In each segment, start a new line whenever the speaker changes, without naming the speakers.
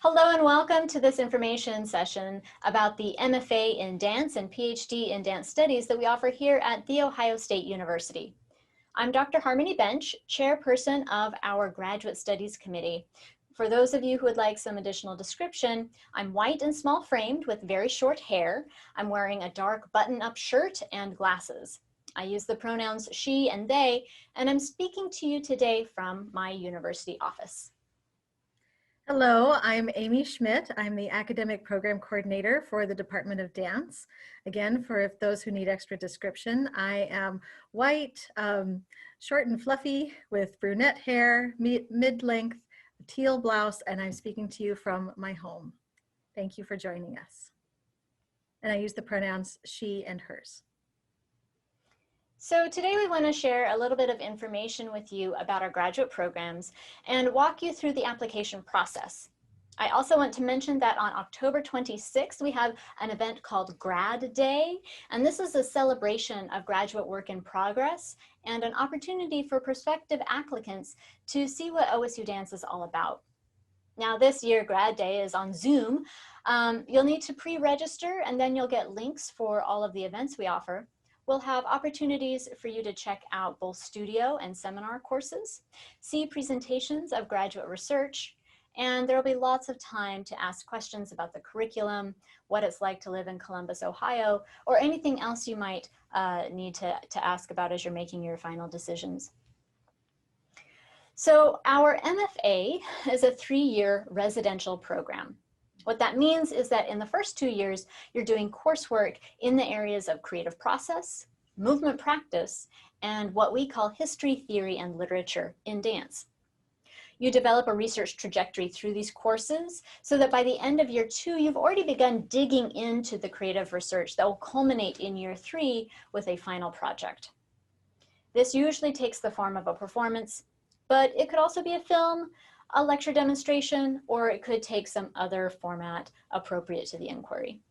Hello and welcome to this information session about the MFA in Dance and PhD in Dance Studies that we offer here at The Ohio State University. I'm Dr. Harmony Bench, chairperson of our Graduate Studies Committee. For those of you who would like some additional description, I'm white and small framed with very short hair. I'm wearing a dark button-up shirt and glasses. I use the pronouns she and they, and I'm speaking to you today from my university office.
Hello, I'm Amy Schmidt. I'm the Academic Program Coordinator for the Department of Dance. Again, for those who need extra description, I am white, short and fluffy with brunette hair, mid-length, teal blouse, and I'm speaking to you from my home. Thank you for joining us. And I use the pronouns she and hers.
So today we want to share a little bit of information with you about our graduate programs and walk you through the application process. I also want to mention that on October 26th, we have an event called Grad Day, and this is a celebration of graduate work in progress and an opportunity for prospective applicants to see what OSU Dance is all about. Now this year, Grad Day is on Zoom. You'll need to pre-register and then you'll get links for all of the events we offer. We'll have opportunities for you to check out both studio and seminar courses, see presentations of graduate research, and there will be lots of time to ask questions about the curriculum, what it's like to live in Columbus, Ohio, or anything else you might need to ask about as you're making your final decisions. So our MFA is a 3-year residential program. What that means is that in the first 2 years, you're doing coursework in the areas of creative process, movement practice, and what we call history, theory, and literature in dance. You develop a research trajectory through these courses so that by the end of year 2, you've already begun digging into the creative research that will culminate in year 3 with a final project. This usually takes the form of a performance, but it could also be a film, a lecture demonstration, or it could take some other format appropriate to the inquiry.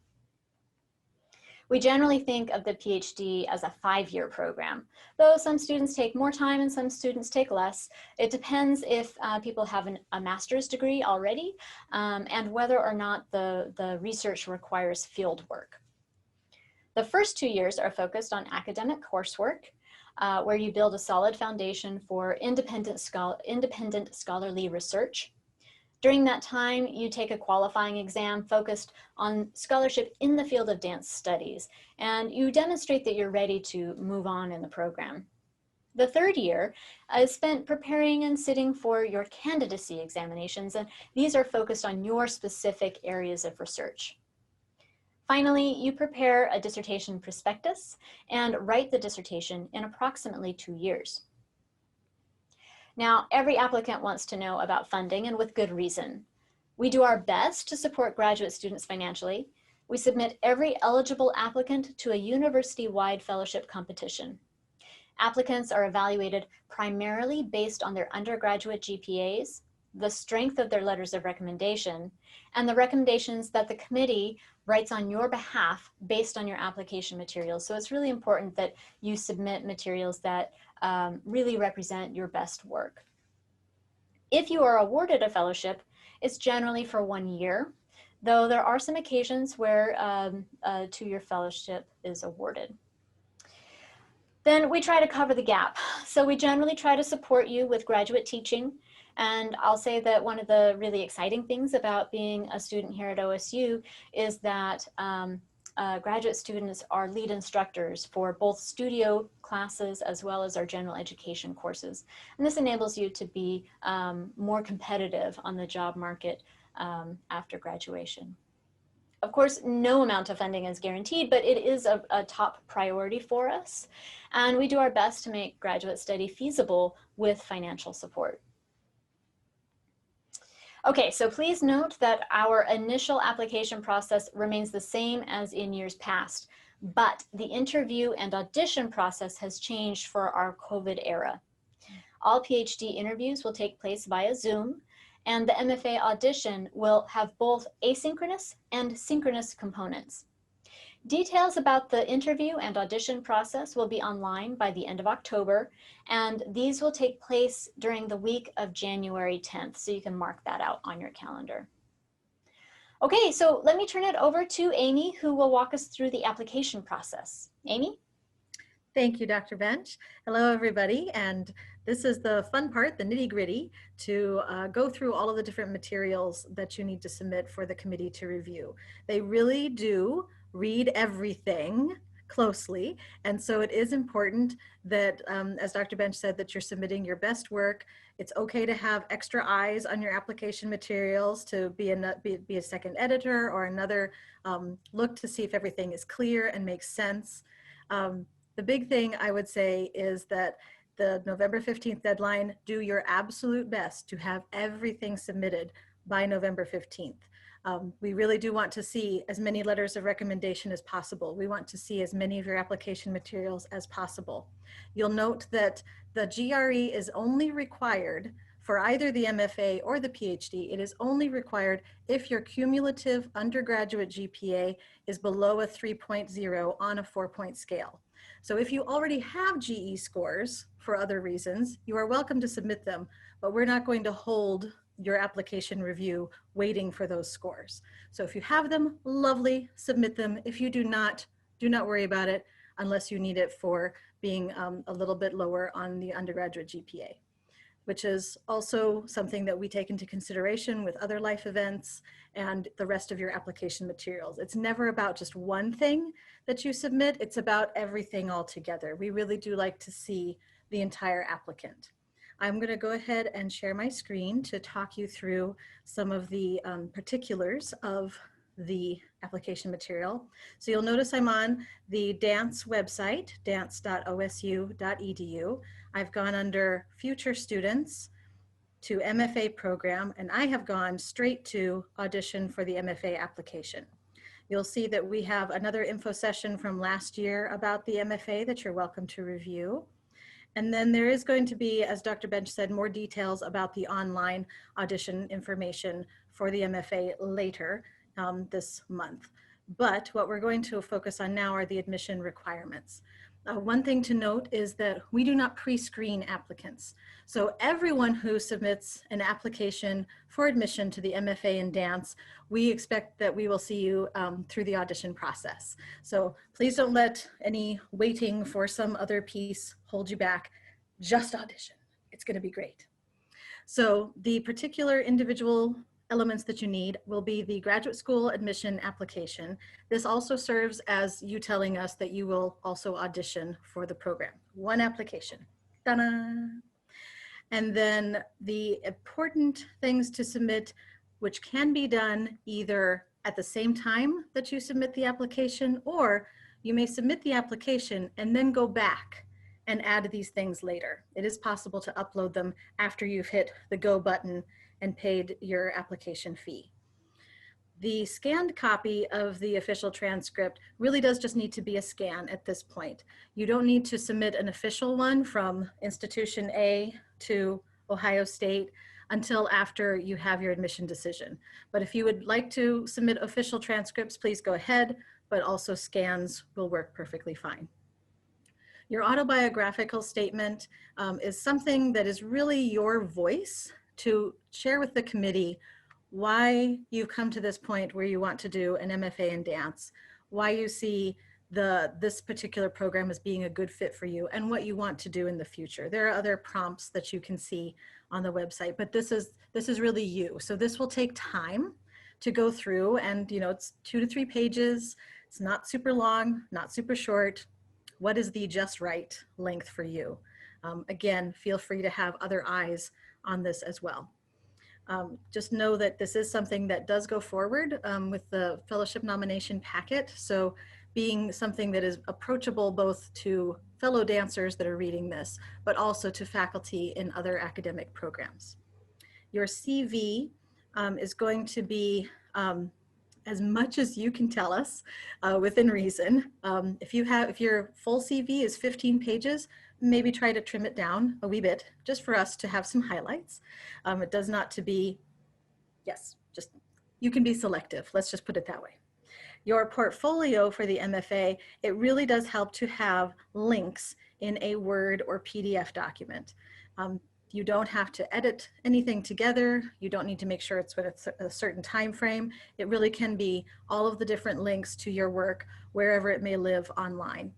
We generally think of the PhD as a 5-year program, though some students take more time and some students take less. It depends if people have a master's degree already and whether or not the research requires field work. The first 2 years are focused on academic coursework, where you build a solid foundation for independent scholarly research. During that time, you take a qualifying exam focused on scholarship in the field of dance studies, and you demonstrate that you're ready to move on in the program. The third year is spent preparing and sitting for your candidacy examinations, and these are focused on your specific areas of research. Finally, you prepare a dissertation prospectus and write the dissertation in approximately 2 years. Now, every applicant wants to know about funding, and with good reason. We do our best to support graduate students financially. We submit every eligible applicant to a university-wide fellowship competition. Applicants are evaluated primarily based on their undergraduate GPAs, the strength of their letters of recommendation, and the recommendations that the committee writes on your behalf based on your application materials. So it's really important that you submit materials that really represent your best work. If you are awarded a fellowship, it's generally for 1 year, though there are some occasions where a 2-year fellowship is awarded. Then we try to cover the gap. So we generally try to support you with graduate teaching. And I'll say that one of the really exciting things about being a student here at OSU is that graduate students are lead instructors for both studio classes as well as our general education courses. And this enables you to be more competitive on the job market after graduation. Of course, no amount of funding is guaranteed, but it is a top priority for us. And we do our best to make graduate study feasible with financial support. Okay, so please note that our initial application process remains the same as in years past, but the interview and audition process has changed for our COVID era. All PhD interviews will take place via Zoom, and the MFA audition will have both asynchronous and synchronous components. Details about the interview and audition process will be online by the end of October, and these will take place during the week of January 10th, so you can mark that out on your calendar. Okay, so let me turn it over to Amy, who will walk us through the application process. Amy?
Thank you, Dr. Bench. Hello, everybody. And this is the fun part, the nitty gritty, to go through all of the different materials that you need to submit for the committee to review. They really do read everything closely. And so it is important that, as Dr. Bench said, that you're submitting your best work. It's okay to have extra eyes on your application materials, to be a second editor or another look to see if everything is clear and makes sense. The big thing I would say is that the November 15th deadline, do your absolute best to have everything submitted by November 15th. We really do want to see as many letters of recommendation as possible. We want to see as many of your application materials as possible. You'll note that the GRE is only required for either the MFA or the PhD. It is only required if your cumulative undergraduate GPA is below a 3.0 on a 4-point scale. So if you already have GE scores for other reasons, you are welcome to submit them, but we're not going to hold your application review waiting for those scores. So if you have them, lovely, submit them. If you do not worry about it unless you need it for being a little bit lower on the undergraduate GPA, which is also something that we take into consideration with other life events and the rest of your application materials. It's never about just one thing that you submit, it's about everything all together. We really do like to see the entire applicant. I'm gonna go ahead and share my screen to talk you through some of the particulars of the application material. So you'll notice I'm on the DANCE website, dance.osu.edu. I've gone under future students to MFA program, and I have gone straight to audition for the MFA application. You'll see that we have another info session from last year about the MFA that you're welcome to review. And then there is going to be, as Dr. Bench said, more details about the online audition information for the MFA later this month. But what we're going to focus on now are the admission requirements. One thing to note is that we do not pre-screen applicants. So everyone who submits an application for admission to the MFA in dance, we expect that we will see you through the audition process. So please don't let any waiting for some other piece hold you back. Just audition. It's going to be great. So the particular individual elements that you need will be the graduate school admission application. This also serves as you telling us that you will also audition for the program. One application. Ta-da! And then the important things to submit, which can be done either at the same time that you submit the application, or you may submit the application and then go back and add these things later. It is possible to upload them after you've hit the go button and paid your application fee. The scanned copy of the official transcript really does just need to be a scan at this point. You don't need to submit an official one from institution A to Ohio State until after you have your admission decision. But if you would like to submit official transcripts, please go ahead, but also scans will work perfectly fine. Your autobiographical statement is something that is really your voice to share with the committee why you've come to this point where you want to do an MFA in dance, why you see this particular program as being a good fit for you, and what you want to do in the future. There are other prompts that you can see on the website, but this is really you. So this will take time to go through, and it's 2 to 3 pages. It's not super long, not super short. What is the just right length for you? Again, feel free to have other eyes on this as well. Just know that this is something that does go forward with the fellowship nomination packet. So being something that is approachable both to fellow dancers that are reading this, but also to faculty in other academic programs. Your CV is going to be as much as you can tell us within reason. If your full CV is 15 pages, maybe try to trim it down a wee bit just for us to have some highlights. It does not to be, yes, just you can be selective. Let's just put it that way. Your portfolio for the MFA, it really does help to have links in a Word or PDF document. You don't have to edit anything together. You don't need to make sure it's with a certain time frame. It really can be all of the different links to your work wherever it may live online.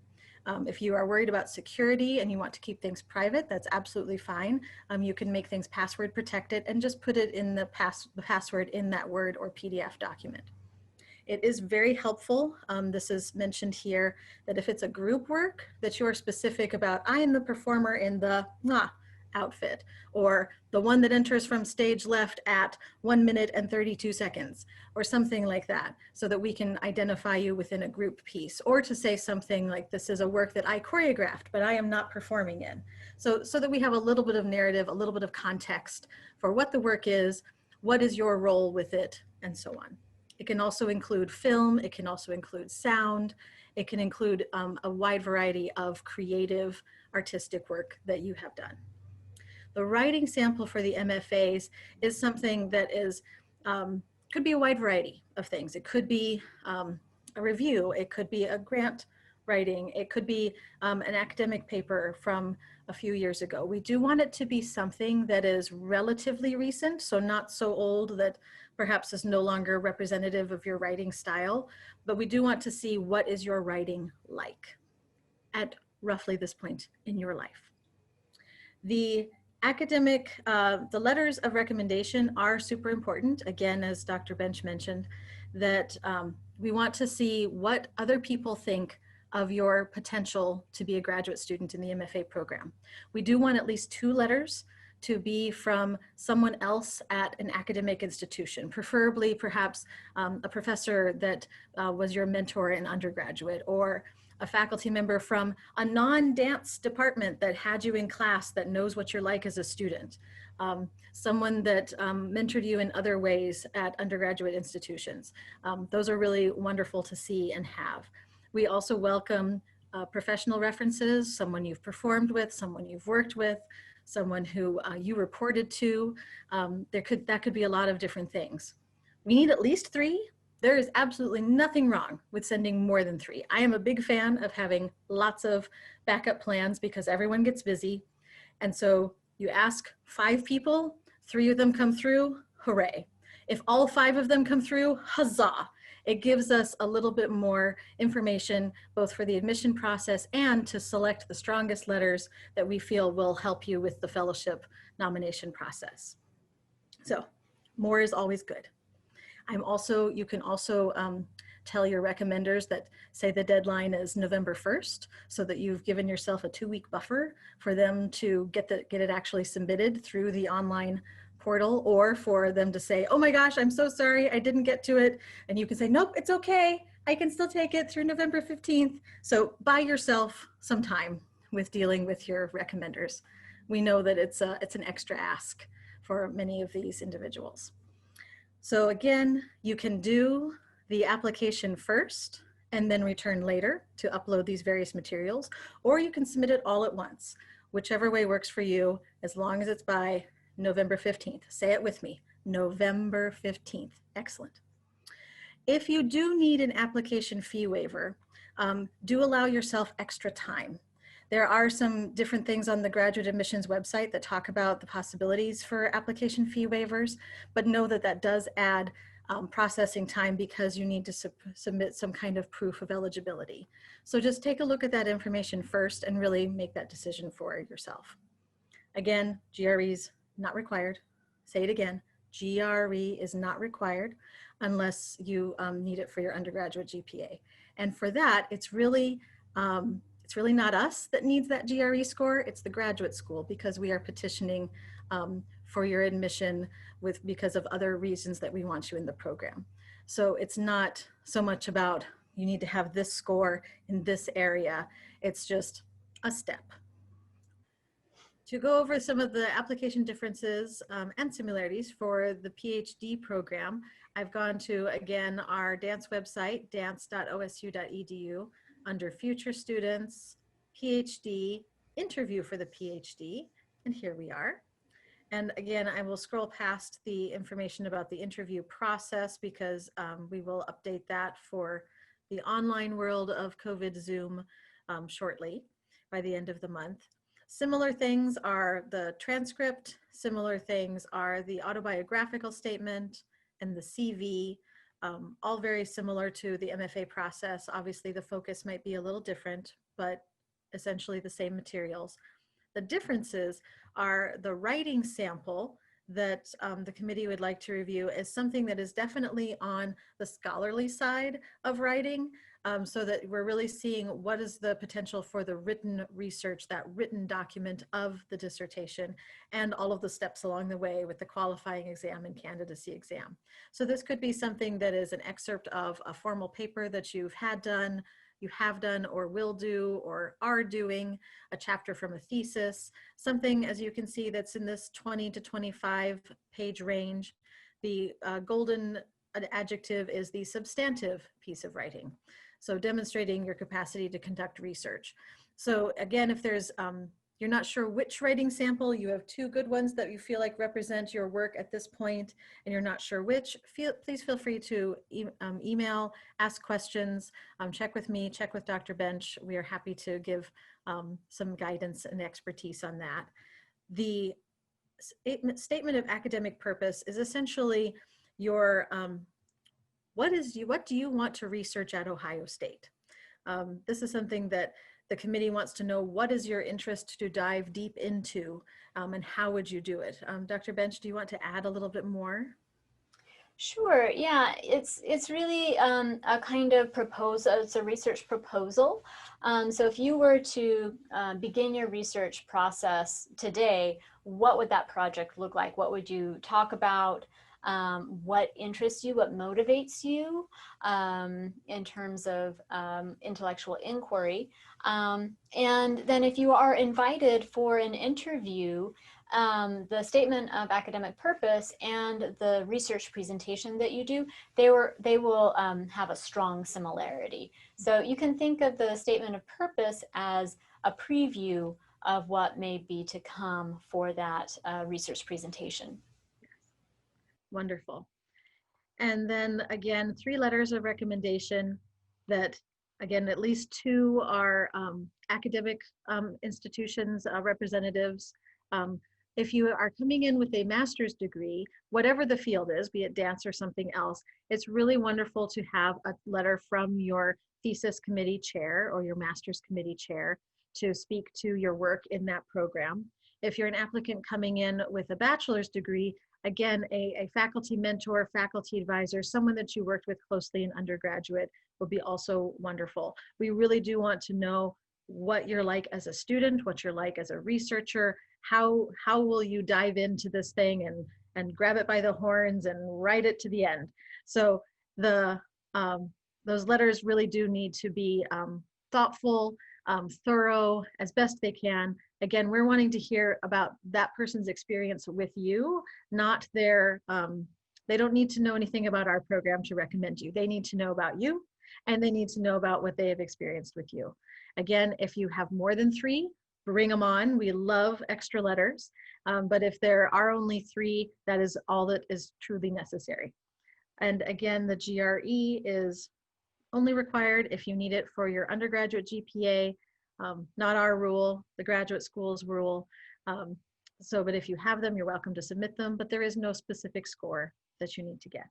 If you are worried about security and you want to keep things private, that's absolutely fine. You can make things password protected and just put it in the password in that Word or PDF document. It is very helpful. This is mentioned here that if it's a group work that you are specific about, I am the performer in the outfit, or the one that enters from stage left at 1 minute and 32 seconds, or something like that, so that we can identify you within a group piece, or to say something like, this is a work that I choreographed, but I am not performing in. So that we have a little bit of narrative, a little bit of context for what the work is, what is your role with it, and so on. It can also include film, it can also include sound, it can include a wide variety of creative artistic work that you have done. The writing sample for the MFAs is something that is, could be a wide variety of things. It could be a review, it could be a grant writing, it could be an academic paper from a few years ago. We do want it to be something that is relatively recent, so not so old that perhaps is no longer representative of your writing style, but we do want to see what is your writing like at roughly this point in your life. The academic, the letters of recommendation are super important. Again, as Dr. Bench mentioned, that we want to see what other people think of your potential to be a graduate student in the MFA program. We do want at least 2 letters to be from someone else at an academic institution, preferably perhaps a professor that was your mentor in undergraduate, or a faculty member from a non-dance department that had you in class that knows what you're like as a student. Someone that mentored you in other ways at undergraduate institutions. Those are really wonderful to see and have. We also welcome professional references, someone you've performed with, someone you've worked with, someone who you reported to. That could be a lot of different things. We need at least 3. There is absolutely nothing wrong with sending more than 3. I am a big fan of having lots of backup plans because everyone gets busy. And so you ask 5 people, 3 of them come through, hooray. If all 5 of them come through, huzzah. It gives us a little bit more information, both for the admission process and to select the strongest letters that we feel will help you with the fellowship nomination process. So more is always good. You can also tell your recommenders that, say the deadline is November 1st, so that you've given yourself a 2-week buffer for them to get it actually submitted through the online portal, or for them to say, oh my gosh, I'm so sorry, I didn't get to it. And you can say, nope, it's okay. I can still take it through November 15th. So buy yourself some time with dealing with your recommenders. We know that it's an extra ask for many of these individuals. So again, you can do the application first and then return later to upload these various materials, or you can submit it all at once, whichever way works for you, as long as it's by November 15th. Say it with me, November 15th. Excellent. If you do need an application fee waiver, do allow yourself extra time. There are some different things on the graduate admissions website that talk about the possibilities for application fee waivers, but know that that does add processing time because you need to submit some kind of proof of eligibility. So just take a look at that information first and really make that decision for yourself. Again, GRE's not required. Say it again, GRE is not required unless you need it for your undergraduate GPA. And for that, it's really not us that needs that GRE score, it's the graduate school, because we are petitioning for your admission because of other reasons that we want you in the program. So it's not so much about you need to have this score in this area, it's just a step. To go over some of the application differences and similarities for the PhD program, I've gone to, again, our dance website, dance.osu.edu, under Future Students, PhD, Interview for the PhD, and here we are. And again, I will scroll past the information about the interview process because we will update that for the online world of COVID Zoom shortly by the end of the month. Similar things are the transcript, similar things are the autobiographical statement and the CV, all very similar to the MFA process. Obviously, the focus might be a little different, but essentially the same materials. The differences are the writing sample that the committee would like to review is something that is definitely on the scholarly side of writing, so that we're really seeing what is the potential for the written research, that written document of the dissertation, and all of the steps along the way with the qualifying exam and candidacy exam. So this could be something that is an excerpt of a formal paper that you have done or will do or are doing, a chapter from a thesis, something, as you can see, that's in this 20 to 25 page range. The golden adjective is the substantive piece of writing. So demonstrating your capacity to conduct research. So again, if there's, you're not sure which writing sample, you have two good ones that you feel like represent your work at this point, and you're not sure which, please feel free to email, ask questions, check with me, check with Dr. Bench. We are happy to give some guidance and expertise on that. The statement of academic purpose is essentially your, what do you want to research at Ohio State? This is something that the committee wants to know. What is your interest to dive deep into, and how would you do it? Dr. Bench, do you want to add a little bit more?
Sure, yeah, it's really a kind of proposal, it's a research proposal. So if you were to begin your research process today, what would that project look like? What would you talk about? What interests you, what motivates you in terms of intellectual inquiry. And then if you are invited for an interview, the statement of academic purpose and the research presentation that you do, they will have a strong similarity. So you can think of the statement of purpose as a preview of what may be to come for that research presentation.
Wonderful. And then again, 3 letters of recommendation that, again, at least 2 are academic institutions, representatives. If you are coming in with a master's degree, whatever the field is, be it dance or something else, it's really wonderful to have a letter from your thesis committee chair or your master's committee chair to speak to your work in that program. If you're an applicant coming in with a bachelor's degree, again, a faculty mentor, faculty advisor, someone that you worked with closely in undergraduate would be also wonderful. We really do want to know what you're like as a student, what you're like as a researcher, how will you dive into this thing and grab it by the horns and write it to the end. So those letters really do need to be thoughtful, thorough, as best they can. Again, we're wanting to hear about that person's experience with you, not their, they don't need to know anything about our program to recommend you. They need to know about you, and they need to know about what they have experienced with you. Again, if you have more than 3, bring them on. We love extra letters, but if there are only 3, that is all that is truly necessary. And again, the GRE is only required if you need it for your undergraduate GPA, not our rule, the graduate school's rule. But if you have them, you're welcome to submit them, but there is no specific score that you need to get.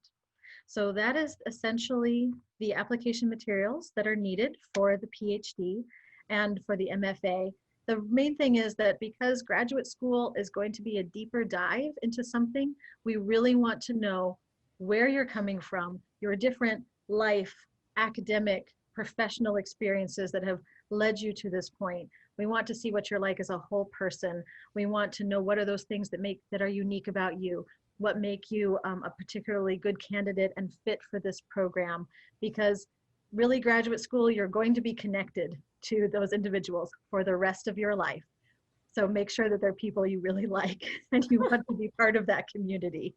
So that is essentially the application materials that are needed for the PhD and for the MFA. The main thing is that because graduate school is going to be a deeper dive into something, we really want to know where you're coming from, your different life, academic, professional experiences that have led you to this point. We want to see what you're like as a whole person. We want to know what are those things that are unique about you, what make you a particularly good candidate and fit for this program, because really graduate school, you're going to be connected to those individuals for the rest of your life. So make sure that they're people you really like and you want to be part of that community.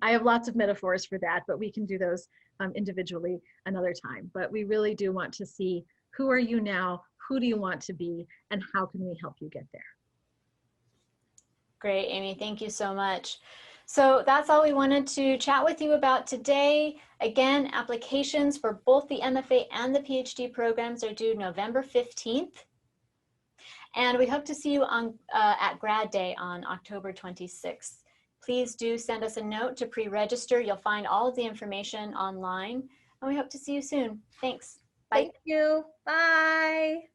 I have lots of metaphors for that, but we can do those individually another time. But we really do want to see, who are you now, who do you want to be, and how can we help you get there?
Great, Amy, thank you so much. So that's all we wanted to chat with you about today. Again, applications for both the MFA and the PhD programs are due November 15th. And we hope to see you on, at Grad Day on October 26th. Please do send us a note to pre-register. You'll find all of the information online, and we hope to see you soon. Thanks. Bye.
Thank you. Bye.